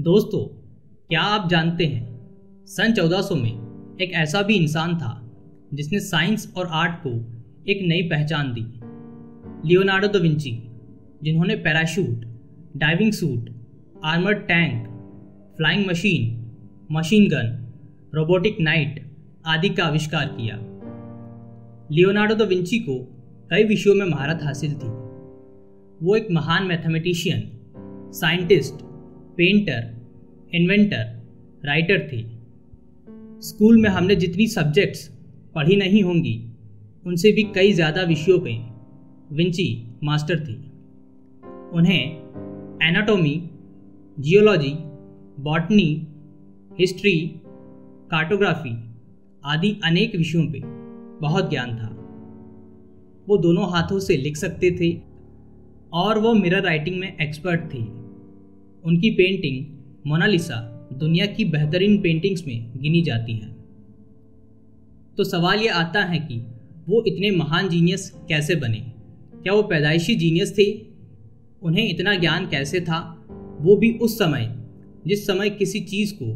दोस्तों, क्या आप जानते हैं सन 1400 में एक ऐसा भी इंसान था जिसने साइंस और आर्ट को एक नई पहचान दी। लियोनार्डो दा विंची, जिन्होंने parachute, diving suit, armoured tank, flying machine, machine gun, robotic night आदि का आविष्कार किया। लियोनार्डो दा विंची को कई विषयों में महारत हासिल थी। वो एक महान mathematician, scientist, painter, inventor, writer थे। स्कूल में हमने जितनी सब्जेक्ट्स पढ़ी नहीं होंगी, उनसे भी कई ज़्यादा विषयों पे विंची मास्टर थे। उन्हें anatomy, geology, botany, history, cartography आदि अनेक विषयों पे बहुत ज्ञान था। वो दोनों हाथों से लिख सकते थे और वो मिरर राइटिंग में एक्सपर्ट थे। उनकी पेंटिंग मोनालिसा दुनिया की बेहतरीन पेंटिंग्स में गिनी जाती है। तो सवाल ये आता है कि वो इतने महान जीनियस कैसे बने? क्या वो पैदाइशी जीनियस थे? उन्हें इतना ज्ञान कैसे था, वो भी उस समय जिस समय किसी चीज़ को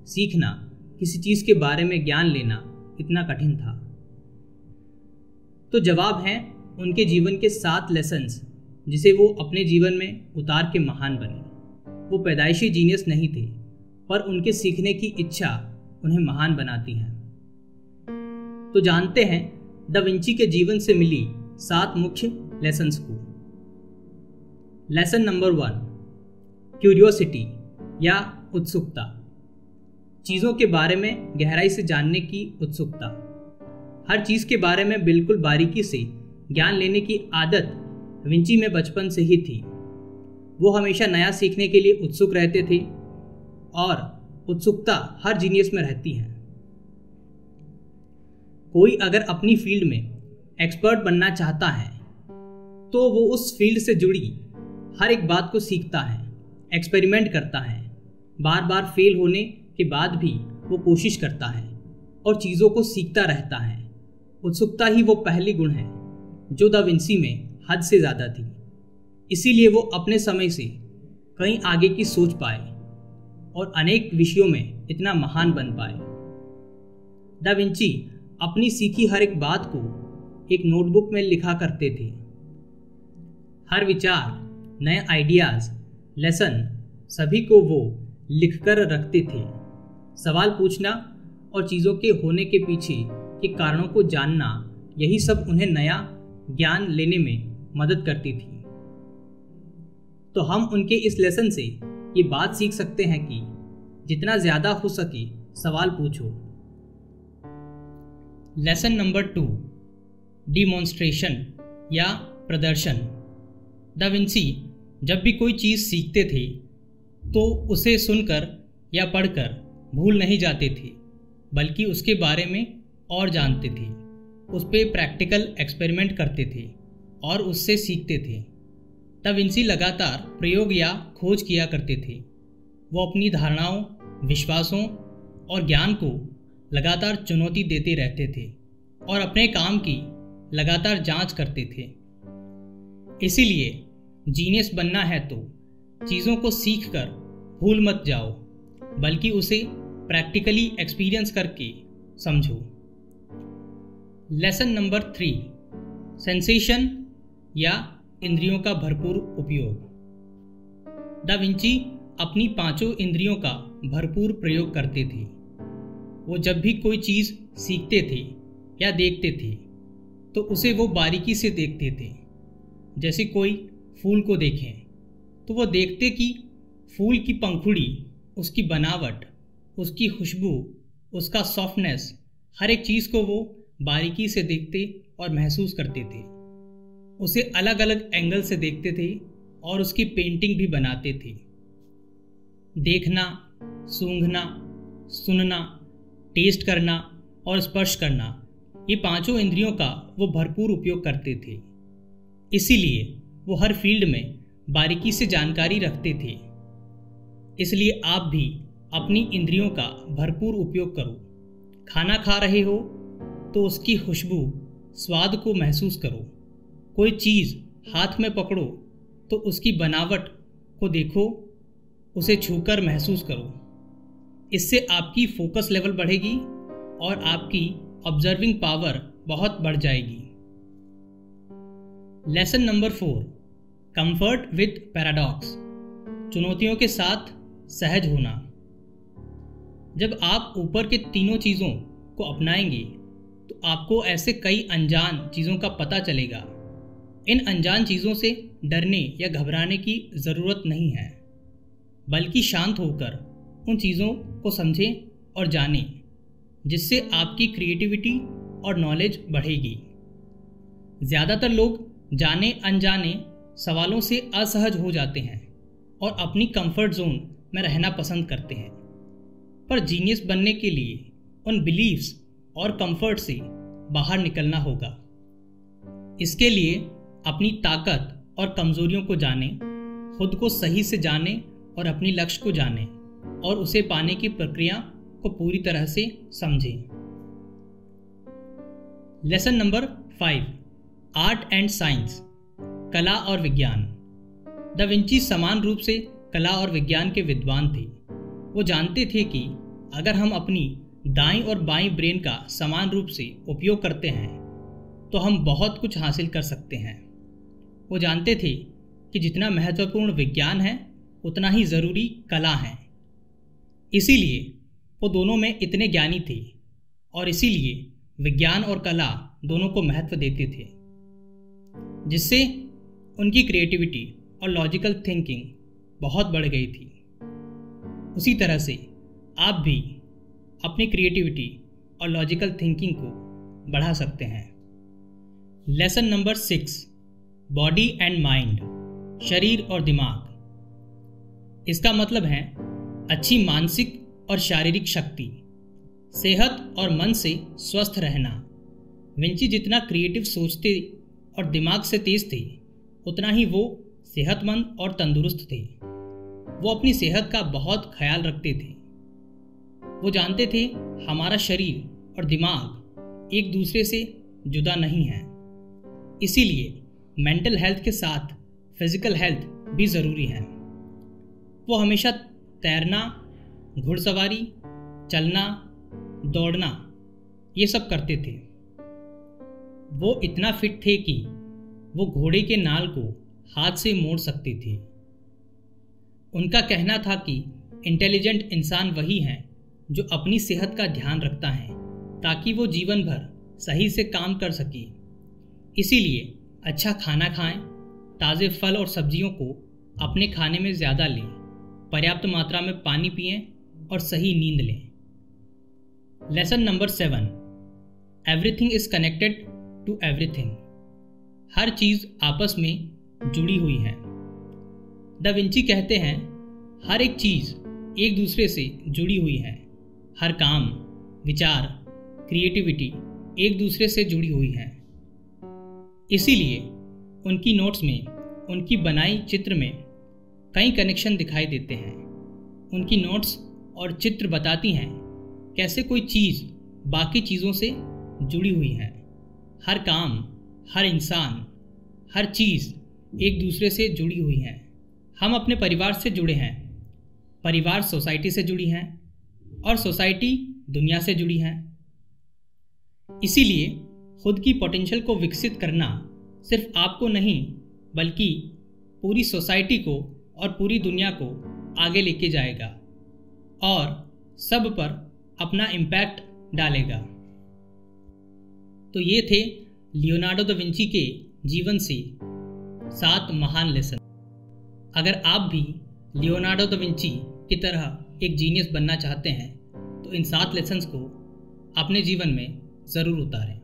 सीखना, किसी चीज़ के बारे में ज्ञान लेना इतना कठिन था? तो जवाब है उनके जीवन के 7 लेसन्स जिसे वो अपने जीवन में उतार के महान बने। वो पैदाइशी जीनियस नहीं थे, पर उनके सीखने की इच्छा उन्हें महान बनाती है। तो जानते हैं दा विंची के जीवन से मिली 7 मुख्य लेसन्स को। लेसन नंबर 1, क्यूरियोसिटी या उत्सुकता। चीज़ों के बारे में गहराई से जानने की उत्सुकता। हर चीज़ के बारे में बिल्कुल बारीकी से ज्ञान लेने की आदत विंची में बचपन से ही थी। वो हमेशा नया सीखने के लिए उत्सुक रहते थे और उत्सुकता हर जीनियस में रहती है। कोई अगर अपनी फील्ड में एक्सपर्ट बनना चाहता है तो वो उस फील्ड से जुड़ी हर एक बात को सीखता है, एक्सपेरिमेंट करता है, बार बार फेल होने के बाद भी वो कोशिश करता है और चीज़ों को सीखता रहता है। उत्सुकता ही वो पहली गुण है जो दा विंची में हद से ज़्यादा थी। इसीलिए वो अपने समय से कहीं आगे की सोच पाए और अनेक विषयों में इतना महान बन पाए। दा विंची अपनी सीखी हर एक बात को एक नोटबुक में लिखा करते थे। हर विचार, नए आइडियाज़, लेसन सभी को वो लिखकर रखते थे। सवाल पूछना और चीज़ों के होने के पीछे के कारणों को जानना, यही सब उन्हें नया ज्ञान लेने में मदद करती थी। तो हम उनके इस लेसन से ये बात सीख सकते हैं कि जितना ज़्यादा हो सके सवाल पूछो। लेसन नंबर 2, डिमॉन्स्ट्रेशन या प्रदर्शन। दा विंची जब भी कोई चीज़ सीखते थे तो उसे सुनकर या पढ़कर भूल नहीं जाते थे, बल्कि उसके बारे में और जानते थे। उस पर प्रैक्टिकल एक्सपेरिमेंट करते थे और उससे सीखते थे। दा विंची लगातार प्रयोग या खोज किया करते थे। वो अपनी धारणाओं, विश्वासों और ज्ञान को लगातार चुनौती देते रहते थे और अपने काम की लगातार जांच करते थे। इसीलिए जीनियस बनना है तो चीज़ों को सीखकर भूल मत जाओ, बल्कि उसे प्रैक्टिकली एक्सपीरियंस करके समझो। लेसन नंबर 3, सेंसेशन या इंद्रियों का भरपूर उपयोग। दा विंची अपनी 5 इंद्रियों का भरपूर प्रयोग करते थे। वो जब भी कोई चीज़ सीखते थे या देखते थे तो उसे वो बारीकी से देखते थे। जैसे कोई फूल को देखें तो वो देखते कि फूल की पंखुड़ी, उसकी बनावट, उसकी खुशबू, उसका सॉफ्टनेस, हर एक चीज़ को वो बारीकी से देखते और महसूस करते थे। उसे अलग अलग एंगल से देखते थे और उसकी पेंटिंग भी बनाते थे। देखना, सूंघना, सुनना, टेस्ट करना और स्पर्श करना, ये 5 इंद्रियों का वो भरपूर उपयोग करते थे। इसीलिए वो हर फील्ड में बारीकी से जानकारी रखते थे। इसलिए आप भी अपनी इंद्रियों का भरपूर उपयोग करो। खाना खा रहे हो तो उसकी खुशबू, स्वाद को महसूस करो। कोई चीज़ हाथ में पकड़ो तो उसकी बनावट को देखो उसे छूकर महसूस करो। इससे आपकी फोकस लेवल बढ़ेगी और आपकी ऑब्जर्विंग पावर बहुत बढ़ जाएगी। Lesson number 4, comfort with paradox, चुनौतियों के साथ सहज होना। जब आप ऊपर के तीनों चीज़ों को अपनाएंगे तो आपको ऐसे कई अनजान चीज़ों का पता चलेगा। इन अनजान चीज़ों से डरने या घबराने की ज़रूरत नहीं है, बल्कि शांत होकर उन चीज़ों को समझें और जानें, जिससे आपकी क्रिएटिविटी और नॉलेज बढ़ेगी। ज़्यादातर लोग जाने अनजाने सवालों से असहज हो जाते हैं और अपनी कंफर्ट जोन में रहना पसंद करते हैं। पर जीनियस बनने के लिए उन बिलीव्स और कंफर्ट से बाहर निकलना होगा। इसके लिए अपनी ताकत और कमजोरियों को जानें, खुद को सही से जानें और अपनी लक्ष्य को जानें और उसे पाने की प्रक्रिया को पूरी तरह से समझें। Lesson number 5, art and science, कला और विज्ञान। दा विंची समान रूप से कला और विज्ञान के विद्वान थे। वो जानते थे कि अगर हम अपनी दाईं और बाईं ब्रेन का समान रूप से उपयोग करते हैं तो हम बहुत कुछ हासिल कर सकते हैं। वो जानते थे कि जितना महत्वपूर्ण विज्ञान है उतना ही ज़रूरी कला है। इसीलिए वो दोनों में इतने ज्ञानी थे और इसीलिए विज्ञान और कला दोनों को महत्व देते थे, जिससे उनकी क्रिएटिविटी और लॉजिकल थिंकिंग बहुत बढ़ गई थी। उसी तरह से आप भी अपनी क्रिएटिविटी और लॉजिकल थिंकिंग को बढ़ा सकते हैं। Lesson number 6, body and mind, शरीर और दिमाग। इसका मतलब है अच्छी मानसिक और शारीरिक शक्ति, सेहत और मन से स्वस्थ रहना। विंची जितना क्रिएटिव सोचते और दिमाग से तेज थे, उतना ही वो सेहतमंद और तंदुरुस्त थे। वो अपनी सेहत का बहुत ख्याल रखते थे। वो जानते थे हमारा शरीर और दिमाग एक दूसरे से जुदा नहीं है, इसीलिए मेंटल हेल्थ के साथ फिजिकल हेल्थ भी ज़रूरी है। वो हमेशा तैरना, घुड़सवारी, चलना, दौड़ना ये सब करते थे। वो इतना फिट थे कि वो घोड़े के नाल को हाथ से मोड़ सकते थे। उनका कहना था कि इंटेलिजेंट इंसान वही है जो अपनी सेहत का ध्यान रखता है ताकि वो जीवन भर सही से काम कर सके। इसीलिए अच्छा खाना खाएं, ताज़े फल और सब्जियों को अपने खाने में ज़्यादा लें, पर्याप्त मात्रा में पानी पिएं और सही नींद लें। Lesson number 7, everything is connected to everything, हर चीज़ आपस में जुड़ी हुई है। दा विंची कहते हैं हर एक चीज़ एक दूसरे से जुड़ी हुई है। हर काम, विचार, क्रिएटिविटी एक दूसरे से जुड़ी हुई है। इसीलिए उनकी नोट्स में, उनकी बनाई चित्र में कई कनेक्शन दिखाई देते हैं। उनकी नोट्स और चित्र बताती हैं कैसे कोई चीज़ बाकी चीज़ों से जुड़ी हुई है। हर काम, हर इंसान, हर चीज़ एक दूसरे से जुड़ी हुई है। हम अपने परिवार से जुड़े हैं, परिवार सोसाइटी से जुड़ी हैं और सोसाइटी दुनिया से जुड़ी है। इसीलिए खुद की पोटेंशियल को विकसित करना सिर्फ आपको नहीं बल्कि पूरी सोसाइटी को और पूरी दुनिया को आगे लेके जाएगा और सब पर अपना इम्पैक्ट डालेगा। तो ये थे लियोनार्डो दा विंची के जीवन से 7 महान लेसन। अगर आप भी लियोनार्डो दा विंची की तरह एक जीनियस बनना चाहते हैं तो इन 7 लेसन्स को अपने जीवन में ज़रूर उतारें।